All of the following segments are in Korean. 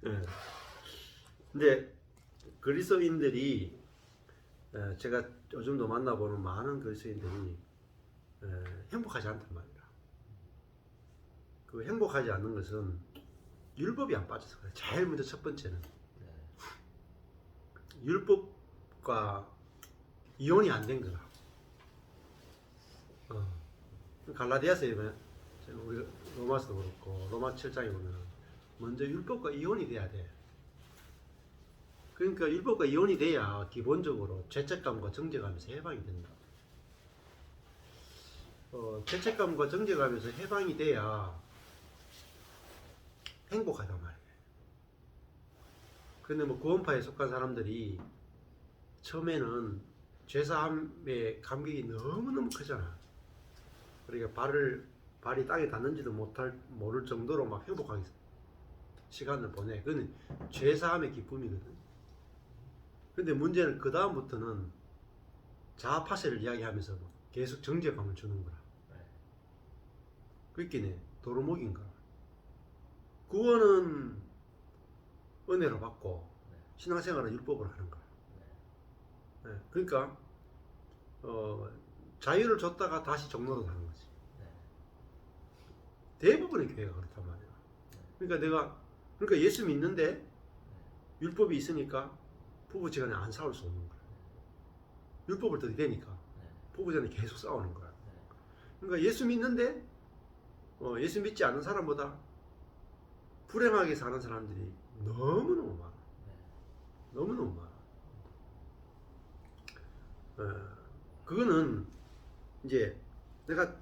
예. 근데 그리스도인들이 제가 요즘도 만나보는 많은 그리스도인들이 행복하지 않단 말이야. 그 행복하지 않는 것은 율법이 안 빠져서 그래. 제일 먼저 첫 번째는 율법과 이혼이 안 된 거라. 갈라디아서에 보면 우리 로마서도 그렇고 로마 7장에 보면 먼저 율법과 이혼이 돼야 돼. 그러니까 율법과 이혼이 돼야 기본적으로 죄책감과 정죄감에서 해방이 된다. 죄책감과 정죄감에서 해방이 돼야 행복하단 말이에요. 그런데 뭐 구원파에 속한 사람들이 처음에는 죄사함의 감격이 너무너무 크잖아. 그러니까 발이 땅에 닿는지도 모를 정도로 막 행복하게 시간을 보내. 그건 죄사함의 기쁨이거든. 근데 문제는 그 다음부터는 자아파세를 이야기하면서 계속 정죄감을 주는 거라. 그렇긴 도루묵인 거야. 구원은 은혜로 받고 신앙생활은 율법으로 하는 거야. 그러니까 자유를 줬다가 다시 종로로 가는 거지. 대부분의 교회가 그렇단 말이야. 그러니까 예수 믿는데 율법이 있으니까 부부지간에 안 싸울 수 없는 거야. 율법을 들이대니까 부부지간에 계속 싸우는 거야. 그러니까 예수 믿는데 예수 믿지 않는 사람보다 불행하게 사는 사람들이 너무너무 많아. 너무너무 많아. 그거는 이제 내가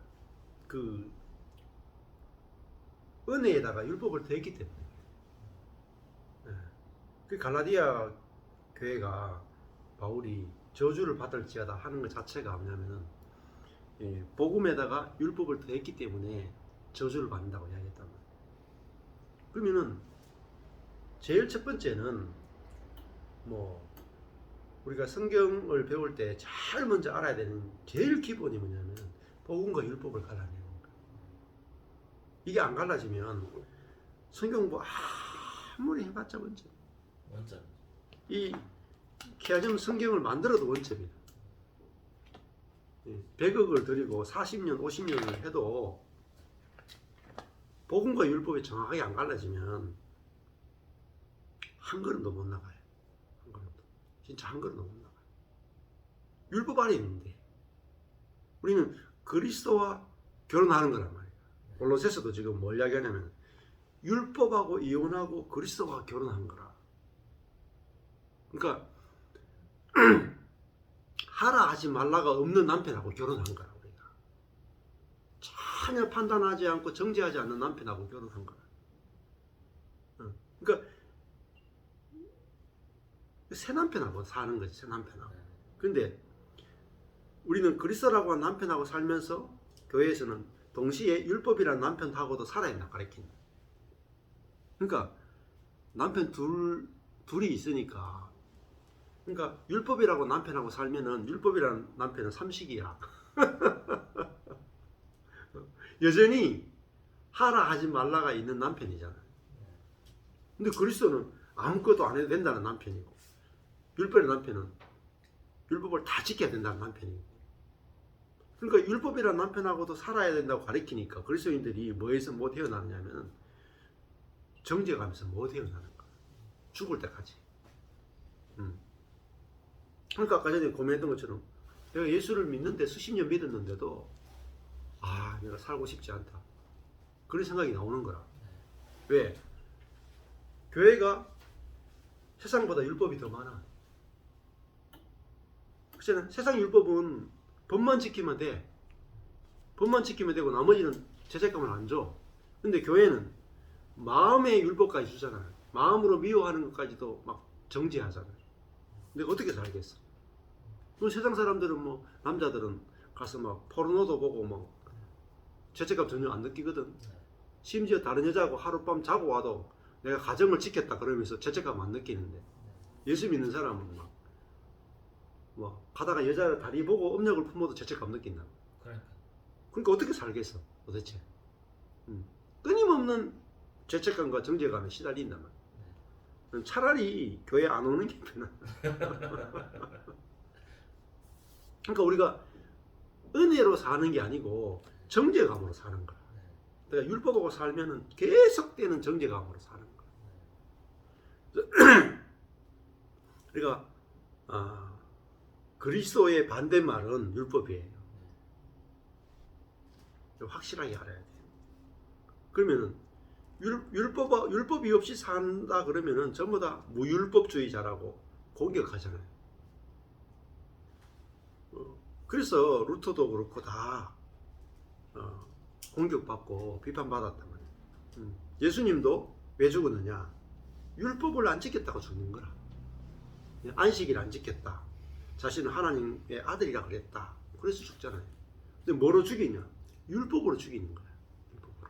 그 은혜에다가 율법을 더했기 때문에. 그 갈라디아 교회가 바울이 저주를 받을지어다 하는 것 자체가 뭐냐면은 복음에다가 율법을 더했기 때문에 저주를 받는다고 이야기했단 말이에요. 그러면은 제일 첫 번째는 뭐 우리가 성경을 배울 때 제일 먼저 알아야 되는 제일 기본이 뭐냐면 복음과 율법을 갈라내는 거야. 이게 안 갈라지면 성경 공부 아무리 해봤자 원점. 이 케아즘 성경을 만들어도 원점이야. 100억을 들이고 40년, 50년을 해도 복음과 율법이 정확하게 안 갈라지면 한 걸음도 못 나가요. 한 걸음도. 진짜 한 걸음도 못 나가요. 율법 안에 있는데 우리는 그리스도와 결혼하는 거란 말이에요. 골로새서도 지금 뭘 이야기하냐면 율법하고 이혼하고 그리스도와 결혼한 거라. 그러니까 하라 하지 말라가 없는 남편하고 결혼한 거라. 우리가 전혀 판단하지 않고 정죄하지 않는 남편하고 결혼한 거라. 그러니까 새 남편하고 사는 거지. 새 남편하고. 그런데 우리는 그리스도라고 하는 남편하고 살면서 교회에서는 동시에 율법이라는 남편하고도 살아야 된다 가르친다. 그러니까 남편 둘이 있으니까, 그러니까 율법이라고 남편하고 살면은 율법이라는 남편은 삼식이야. 여전히 하라 하지 말라가 있는 남편이잖아. 근데 그리스도는 아무것도 안 해도 된다는 남편이고, 율법의 남편은 율법을 다 지켜야 된다는 남편이고. 그러니까 율법이라는 남편하고도 살아야 된다고 가르치니까 그리스도인들이 뭐에서 못 헤어나느냐면 정죄감에서 못 헤어나는 거야. 죽을 때까지. 그러니까 아까 전에 고민했던 것처럼 내가 예수를 믿는데 수십 년 믿었는데도 내가 살고 싶지 않다. 그런 생각이 나오는 거라. 왜? 교회가 세상보다 율법이 더 많아. 그렇잖아. 세상 율법은 법만 지키면 돼. 법만 지키면 되고 나머지는 죄책감을 안 줘. 근데 교회는 마음의 율법까지 주잖아. 마음으로 미워하는 것까지도 막 정죄하잖아. 내가 어떻게 살겠어? 그럼 세상 사람들은 뭐 남자들은 가서 막 포르노도 보고 뭐 죄책감 전혀 안 느끼거든. 심지어 다른 여자하고 하룻밤 자고 와도 내가 가정을 지켰다 그러면서 죄책감 안 느끼는데, 예수 믿는 사람은 막 뭐 가다가 여자 다리 보고 음력을 품어도 죄책감 느낀다. 그러니까 어떻게 살겠어 도대체? 끊임없는 죄책감과 정죄감에 시달린단 말이야. 차라리 교회 안 오는 게 편하다. 그러니까 우리가 은혜로 사는 게 아니고 정죄감으로 사는 거야. 내가 율법하고 살면은 계속되는 정죄감으로 사는 거야. 그러니까 그리스도의 반대말은 율법이에요. 확실하게 알아야 돼. 그러면은 율법이 없이 산다 그러면은 전부 다 무율법주의자라고 공격하잖아요. 그래서 루터도 그렇고 다 공격받고 비판받았단 말이에요. 예수님도 왜 죽었느냐? 율법을 안 지켰다고 죽는 거라. 안식일 안 지켰다. 자신은 하나님의 아들이라 그랬다. 그래서 죽잖아요. 근데 뭐로 죽이냐? 율법으로 죽이는 거야. 율법으로.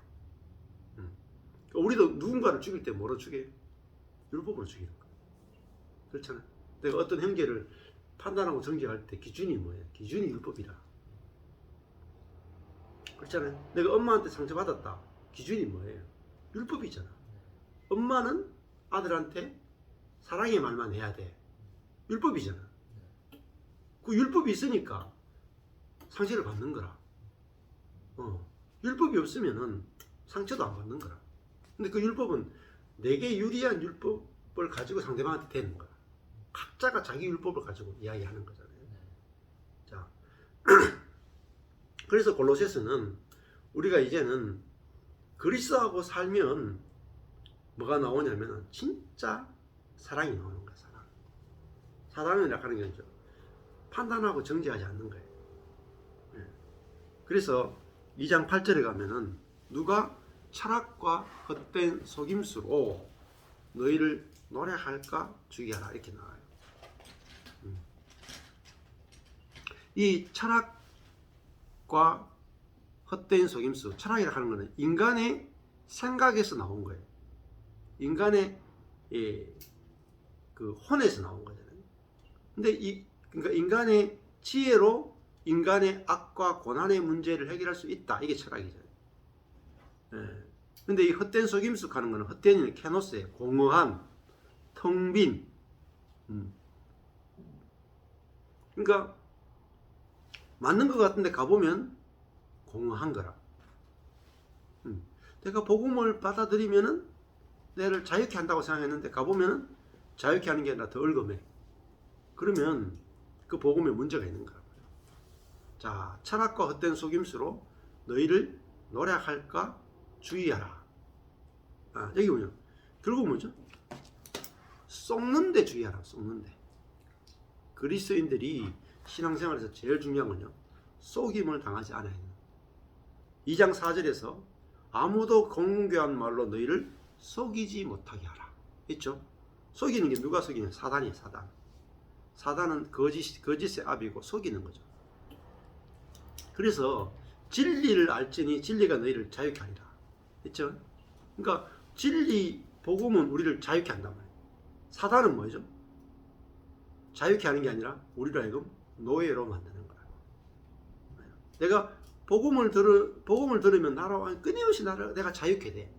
그러니까 우리도 누군가를 죽일 때 뭐로 죽여요? 율법으로 죽이는 거야. 그렇잖아요. 내가 어떤 형제를 판단하고 정죄할 때 기준이 뭐예요? 기준이 율법이라. 그렇잖아요. 내가 엄마한테 상처받았다. 기준이 뭐예요? 율법이잖아. 엄마는 아들한테 사랑의 말만 해야 돼. 율법이잖아. 그 율법이 있으니까 상처를 받는 거라. 율법이 없으면은 상처도 안 받는 거라. 근데 그 율법은 내게 유리한 율법을 가지고 상대방한테 되는 거야. 각자가 자기 율법을 가지고 이야기하는 거잖아요. 자, 그래서 골로새서는 우리가 이제는 그리스도하고 살면 뭐가 나오냐면 진짜 사랑이 나오는 거야. 사랑. 사랑이라 하는 게 이제 판단하고 정죄하지 않는 거예요. 그래서 2장 8절에 가면은 누가 철학과 헛된 속임수로 너희를 노래할까 주의하라 이렇게 나와요. 이 철학과 헛된 속임수, 철학이라 하는 것은 인간의 생각에서 나온 거예요. 인간의 그 혼에서 나온 거잖아요. 근데 그러니까 인간의 지혜로 인간의 악과 고난의 문제를 해결할 수 있다. 이게 철학이잖아요. 근데 이 헛된 속임수 하는 거는 헛된 케노스예요. 공허한, 텅 빈. 그러니까 맞는 것 같은데 가보면 공허한 거라. 내가 복음을 받아들이면은 내를 자유케 한다고 생각했는데 가보면은 자유케 하는 게 아니라 더 얼검해. 그러면 그 복음에 문제가 있는 거라. 자, 철학과 헛된 속임수로 너희를 노략할까 주의하라. 여기 뭐냐? 결국 뭐죠? 속는데 주의하라. 속는데. 그리스도인들이 신앙생활에서 제일 중요한 건요, 속임을 당하지 않아야 해요. 2장 4절에서 아무도 공교한 말로 너희를 속이지 못하게 하라. 있죠? 속이는 게 누가 속이냐? 사단이에요. 사단. 사단은 거짓의 압이고 속이는 거죠. 그래서 진리를 알지니 진리가 너희를 자유케 하리라. 있죠? 그러니까 진리 복음은 우리를 자유케 한단 말이에요. 사단은 뭐죠? 자유케 하는 게 아니라 우리를 하여금 노예로 만드는 거야. 내가 복음을 들으면 끊임없이 내가 자유케 돼.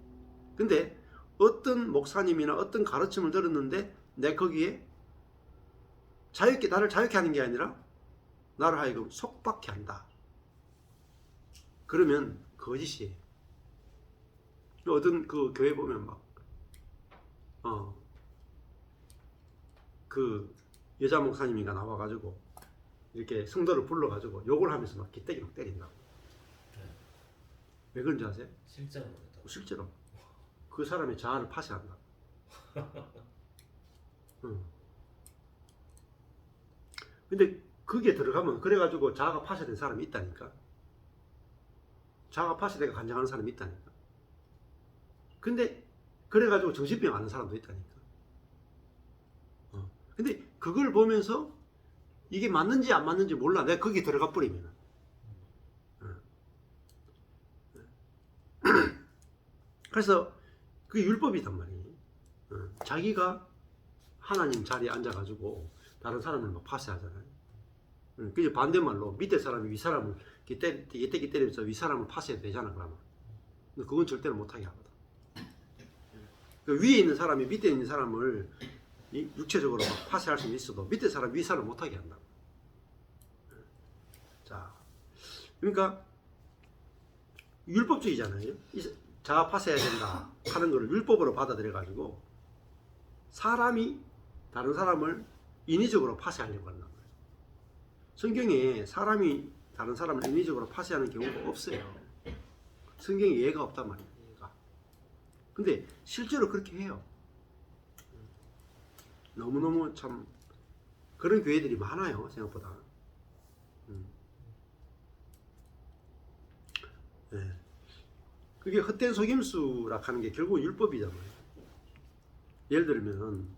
근데 어떤 목사님이나 어떤 가르침을 들었는데 내 거기에 나를 자유케 하는 게 아니라 나를 하여금 속박케 한다. 그러면 거짓이에요. 어떤 그 교회 보면 그 여자 목사님인가 나와가지고 이렇게 성도를 불러가지고 욕을 하면서 막 기대기 막 때린다고. 왜 그런지 아세요? 실제로 그 사람의 자아를 파쇄한다. 근데 그게 들어가면 그래가지고 자아가 파쇄된 사람이 있다니까. 자아가 파쇄되고 간장하는 사람이 있다니까. 근데 그래가지고 정신병 앓는 사람도 있다니까. 근데 그걸 보면서 이게 맞는지 안 맞는지 몰라. 내가 거기에 들어가 버리면. 그래서 그게 율법이단 말이에요. 자기가 하나님 자리에 앉아가지고 다른 사람을 막 파쇄하잖아요. 그게 반대말로 밑에 사람이 위 사람을 기대기 때리면서 위 사람을 파쇄해야 되잖아. 그러면. 근데 그건 절대로 못하게 하거든. 그 위에 있는 사람이 밑에 있는 사람을 육체적으로 막 파쇄할 수는 있어도 밑에 사람 위 사람 못하게 한다. 자, 그러니까 율법주의잖아요. 자아 파쇄해야 된다 하는 것을 율법으로 받아들여 가지고 사람이 다른 사람을 인위적으로 파쇄하려고 한다. 성경에 사람이 다른 사람을 인위적으로 파쇄하는 경우가 없어요. 성경에 예가 없단 말이에요. 예가. 근데 실제로 그렇게 해요. 너무너무 참 그런 교회들이 많아요. 생각보다. 네. 그게 헛된 속임수라 하는 게 결국 율법이잖아요. 예를 들면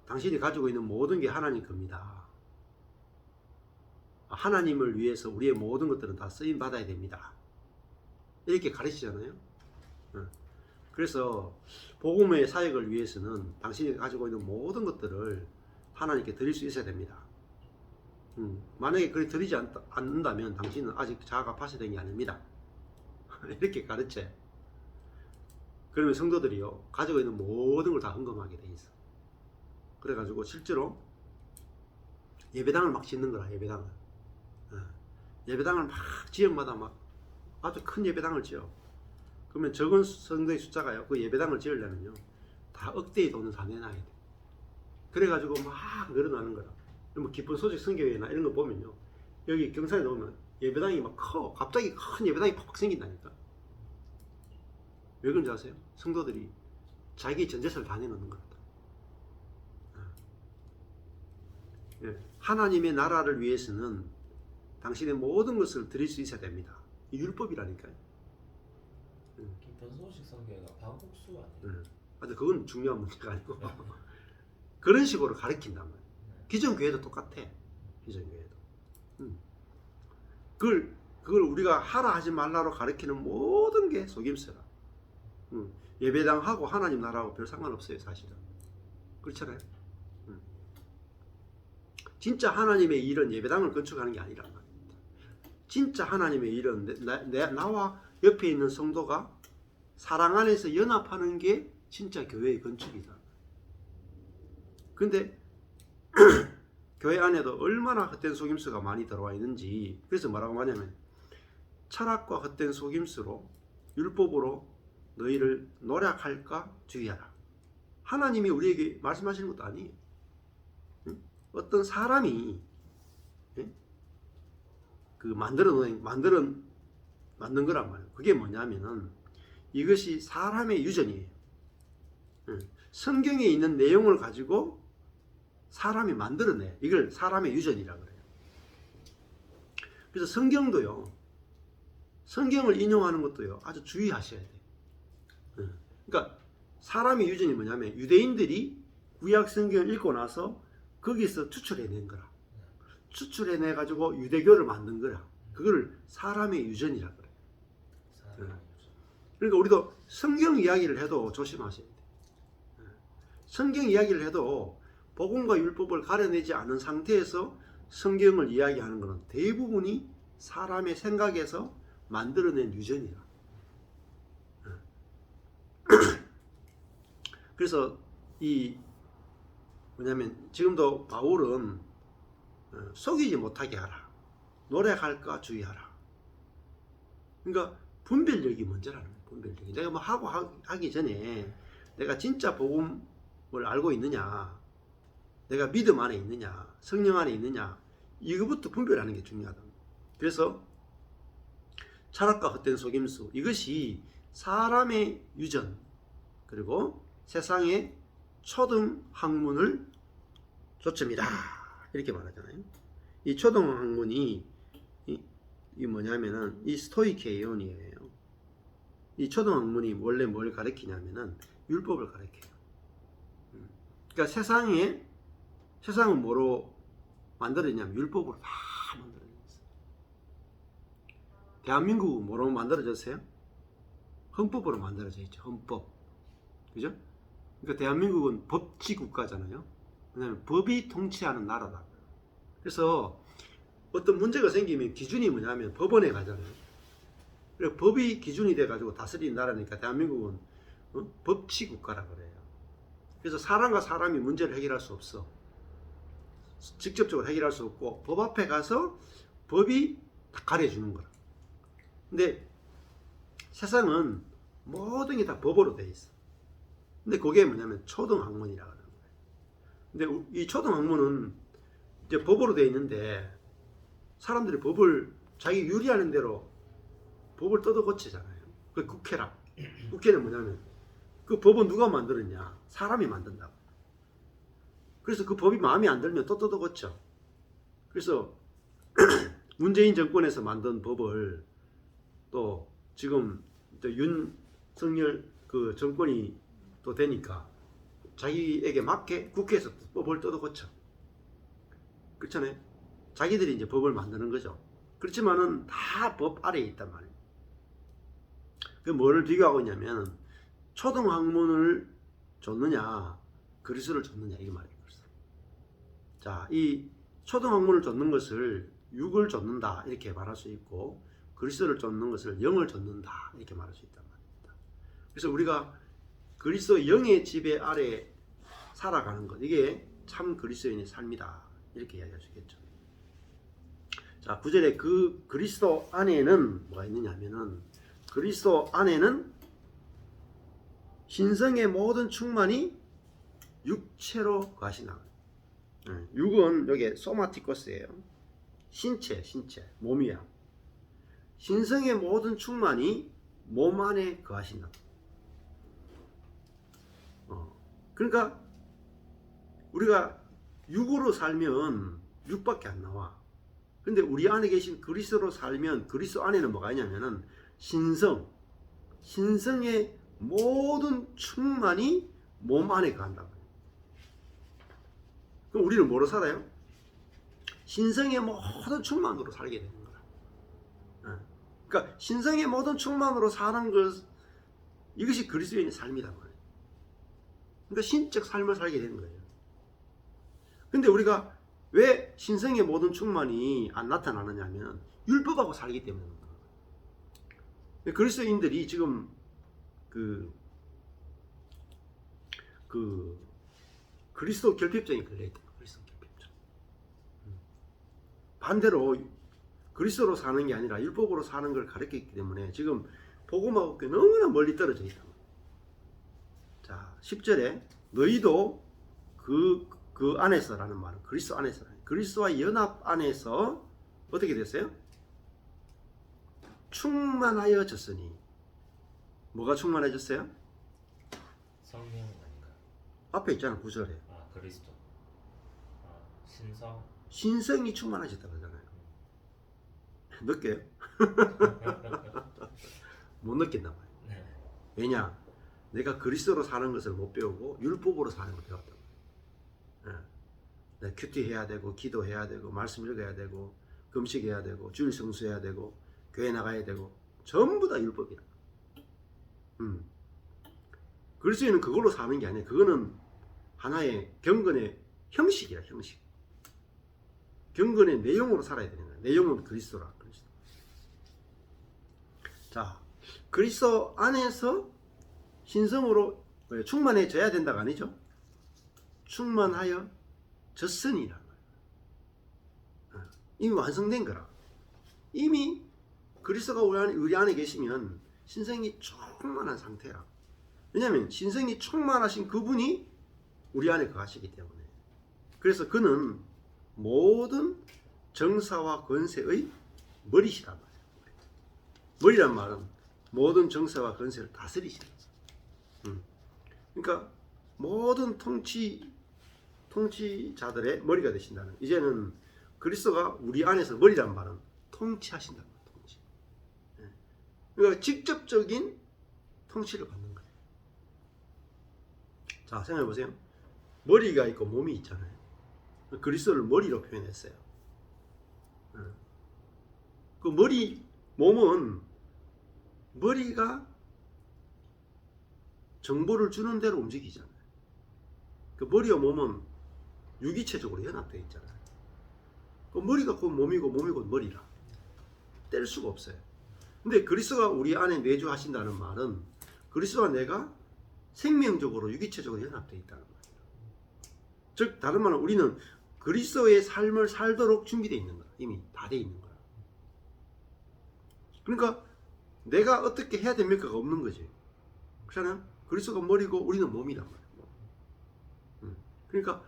당신이 가지고 있는 모든 게 하나님 겁니다. 하나님을 위해서 우리의 모든 것들은 다 쓰임 받아야 됩니다. 이렇게 가르치잖아요. 그래서 복음의 사역을 위해서는 당신이 가지고 있는 모든 것들을 하나님께 드릴 수 있어야 됩니다. 만약에 그렇게 드리지 않는다면 당신은 아직 자아가 파쇄된 게 아닙니다. 이렇게 가르쳐. 그러면 성도들이요 가지고 있는 모든 걸 다 헌금하게 돼 있어. 그래가지고 실제로 예배당을 막 짓는 거라. 예배당을 막 지역마다 막 아주 큰 예배당을 지어. 그러면 적은 성도의 숫자가요 그 예배당을 지으려면요 다 억대의 돈을 다 내놔야 돼. 그래가지고 막 늘어나는 거라. 뭐 깊은 소식 선교회나 이런 거 보면요 여기 경산에 오면 예배당이 막 커. 갑자기 큰 예배당이 팍팍 생긴다니까. 왜 그런지 아세요? 성도들이 자기 전 재산을 다 내놓는 거다. 하나님의 나라를 위해서는 당신의 모든 것을 드릴 수 있어야 됩니다. 이 율법이라니까요. 깊은 소식 선교회가 반국수 아니에요? 근데 그건 중요한 문제가 아니고 그런 식으로 가르친단 말이에요. 기존 교회도 똑같아. 기존 교회도. 그걸 우리가 하라 하지 말라로 가르치는 모든 게 속임수라. 예배당하고 하나님 나라하고 별 상관없어요, 사실은. 그렇잖아요. 진짜 하나님의 일은 예배당을 건축하는 게 아니란 말입니다. 진짜 하나님의 일은 나와 옆에 있는 성도가 사랑 안에서 연합하는 게 진짜 교회의 건축이다. 근데 교회 안에도 얼마나 헛된 속임수가 많이 들어와 있는지. 그래서 뭐라고 하냐면 철학과 헛된 속임수로 율법으로 너희를 노략할까 주의하라. 하나님이 우리에게 말씀하시는 것도 아니에요. 어떤 사람이 그 만든 거란 말이에요. 그게 뭐냐면은 이것이 사람의 유전이에요. 성경에 있는 내용을 가지고 사람이 만들어내. 이걸 사람의 유전이라고 그래요. 그래서 성경도요. 성경을 인용하는 것도요. 아주 주의하셔야 돼요. 그러니까 사람의 유전이 뭐냐면 유대인들이 구약 성경을 읽고 나서 거기서 추출해낸 거라. 추출해내 가지고 유대교를 만든 거라. 그걸 사람의 유전이라 그래요. 그러니까 우리도 성경 이야기를 해도 조심하셔야 돼요. 성경 이야기를 해도 복음과 율법을 가려내지 않은 상태에서 성경을 이야기하는 것은 대부분이 사람의 생각에서 만들어낸 유전이라. 그래서 이 뭐냐면 지금도 바울은 속이지 못하게 하라. 노력할까 주의하라. 그러니까 분별력이 먼저라는 거예요. 분별력이. 내가 뭐 하기 전에 내가 진짜 복음을 알고 있느냐, 내가 믿음 안에 있느냐, 성령 안에 있느냐, 이거부터 분별하는 게 중요하다. 그래서 철학과 헛된 속임수, 이것이 사람의 유전 그리고 세상의 초등 학문을 조점이다 이렇게 말하잖아요. 이 초등 학문이 이 뭐냐면은 이 스토이케이온이에요. 이 초등 학문이 원래 뭘 가르치냐면은 율법을 가르쳐요. 그러니까 세상은 뭐로 만들어졌냐면 율법으로 다 만들어졌어요. 대한민국은 뭐로 만들어졌어요? 헌법으로 만들어져 있죠. 헌법. 그죠? 그러니까 대한민국은 법치 국가잖아요. 왜냐하면 법이 통치하는 나라다. 그래서 어떤 문제가 생기면 기준이 뭐냐면 법원에 가잖아요. 그래 법이 기준이 돼가지고 다스리는 나라니까 대한민국은 법치 국가라 그래요. 그래서 사람과 사람이 문제를 해결할 수 없어. 직접적으로 해결할 수 없고 법 앞에 가서 법이 다 가려주는 거라. 근데 세상은 모든 게 다 법으로 돼 있어. 근데 그게 뭐냐면 초등학문이라 그러는 거예요. 근데 이 초등학문은 이제 법으로 돼 있는데 사람들이 법을 자기 유리하는 대로 법을 뜯어 고치잖아요. 그 국회라. 국회는 뭐냐면 그 법은 누가 만들었냐? 사람이 만든다고. 그래서 그 법이 마음에 안 들면 또 뜯어 고쳐. 그래서 문재인 정권에서 만든 법을 또 지금 또 윤석열 그 정권이 또 되니까 자기에게 맞게 국회에서 법을 뜯어 고쳐. 그렇잖아요. 자기들이 이제 법을 만드는 거죠. 그렇지만은 다 법 아래에 있단 말이에요. 그 뭐를 비교하고 있냐면 초등학문을 줬느냐 그리스를 줬느냐 이게 말이에요. 자, 이 초등학문을 줬는 것을 6을 줬는다 이렇게 말할 수 있고 그리스를 줬는 것을 0을 줬는다 이렇게 말할 수 있단 말입니다. 그래서 우리가 그리스도 0의 지배 아래 살아가는 것 이게 참 그리스도인의 삶이다 이렇게 이야기할 수 있겠죠. 자, 9절에 그 그리스도 안에는 뭐가 있느냐 하면은 그리스도 안에는 신성의 모든 충만이 육체로 거하시나. 육은 여기 소마티코스예요. 신체, 몸이야. 신성의 모든 충만이 몸 안에 거하신다. 그러니까 우리가 육으로 살면 육밖에 안 나와. 근데 우리 안에 계신 그리스도로 살면 그리스도 안에는 뭐가 있냐면은 신성의 모든 충만이 몸 안에 거한다. 그럼 우리는 뭐로 살아요? 신성의 모든 충만으로 살게 되는 거야. 그러니까 신성의 모든 충만으로 사는 것 이것이 그리스도인의 삶이다 말이에요. 그러니까 신적 삶을 살게 되는 거예요. 근데 우리가 왜 신성의 모든 충만이 안 나타나느냐 하면 율법하고 살기 때문입니다. 그리스도인들이 지금 그리스도 결핍증이 걸려있다. 그리스도 결핍증. 반대로 그리스도로 사는 게 아니라 율법으로 사는 걸 가르쳤기 때문에 지금 복음하고 너무나 멀리 떨어져 있다. 자, 10절에 너희도 그 안에서라는 말은 그리스도 안에서, 그리스도와 연합 안에서 어떻게 됐어요? 충만하여졌으니. 뭐가 충만해졌어요? 성령 아닌가요? 앞에 있잖아, 9절에. 아, 그리스도. 아, 신성. 신성이 충만해졌다 그러잖아요. 느껴요? 못 느낀단 말이에요. 네. 왜냐? 내가 그리스도로 사는 것을 못 배우고 율법으로 사는 걸 배웠단 말이에요. 내가 큐티해야 되고 기도해야 되고 말씀 읽어야 되고 금식해야 되고 주일 성수해야 되고 교회 나가야 되고 전부 다 율법이야. 그리스도인은 그걸로 사는 게 아니에요. 그거는 하나의 경건의 형식이야, 형식. 경건의 내용으로 살아야 되는 거야. 내용은 그리스도라. 그리스도. 자, 그리스도 안에서 신성으로 충만해져야 된다가 아니죠. 충만하여 졌으니라는 거야. 이미 완성된 거라. 이미 그리스도가 우리 안에 계시면 신성이 충만한 상태야. 왜냐하면 신성이 충만하신 그분이 우리 안에 거하시기 때문에. 그래서 그는 모든 정사와 권세의 머리시란 말이에요. 머리란 말은 모든 정사와 권세를 다스리시는 거예요. 그러니까 모든 통치자들의 머리가 되신다는. 이제는 그리스도가 우리 안에서 머리란 말은 통치하신다는 거예요. 통치. 그러니까 직접적인 통치를 받는 거예요. 자, 생각해 보세요. 머리가 있고 몸이 있잖아요. 그리스도를 머리로 표현했어요. 그 몸은 머리가 정보를 주는 대로 움직이잖아요. 그 머리와 몸은 유기체적으로 연합되어 있잖아요. 그 머리가 곧 몸이고 몸이 곧 머리라. 뗄 수가 없어요. 근데 그리스도가 우리 안에 내주하신다는 말은 그리스도와 내가 생명적으로 유기체적으로 연합되어 있다는 거예요. 즉 다른 말은 우리는 그리스도의 삶을 살도록 준비되어 있는 거야. 이미 다 되어 있는 거야. 그러니까 내가 어떻게 해야 됩니까가 없는 거지. 그렇잖아요. 그리스도가 머리고 우리는 몸이란 말이야. 그러니까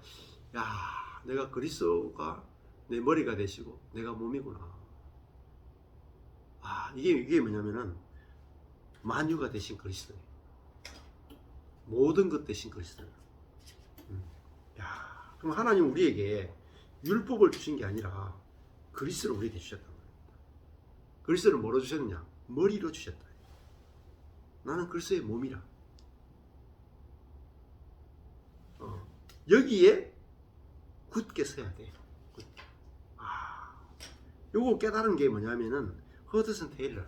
야, 내가 그리스도가 내 머리가 되시고 내가 몸이구나. 아, 이게 뭐냐면은 만유가 되신 그리스도예요. 모든 것 되신 그리스도예요. 야, 그럼 하나님 우리에게 율법을 주신 게 아니라 그리스도를 우리에게 주셨단 말이에요. 그리스도를 뭐로 주셨느냐? 머리로 주셨다. 나는 그리스도의 몸이라. 여기에 굳게 서야 돼요. 아, 요거 깨달은 게 뭐냐면은 허드슨 테일러.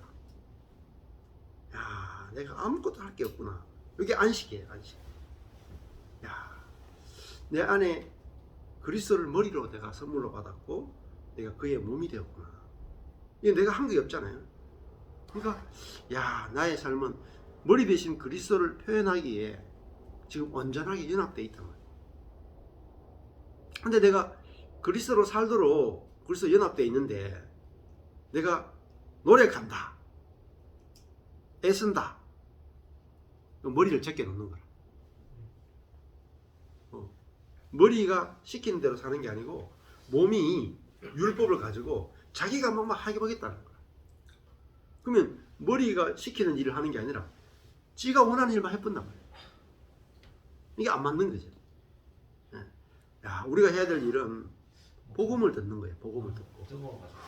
야, 내가 아무것도 할 게 없구나. 이게 안식이에요, 안식. 야, 내 안에 그리스도를 머리로 내가 선물로 받았고 내가 그의 몸이 되었구나. 이게 내가 한 게 없잖아요. 그러니까 야, 나의 삶은 머리 대신 그리스도를 표현하기에 지금 온전하게 연합되어 있단 말이에요. 근데 내가 그리스도로 살도록 그리스도 연합되어 있는데 내가 노력한다, 애쓴다, 머리를 제껴 놓는 거라. 머리가 시키는 대로 사는 게 아니고 몸이 율법을 가지고 자기가 막 하게 보겠다는 거야. 그러면 머리가 시키는 일을 하는 게 아니라 지가 원하는 일만 해본단 말이야. 이게 안 맞는 거지. 야, 우리가 해야 될 일은 복음을 듣는 거예요. 복음을 듣고. 뜨거워가지고.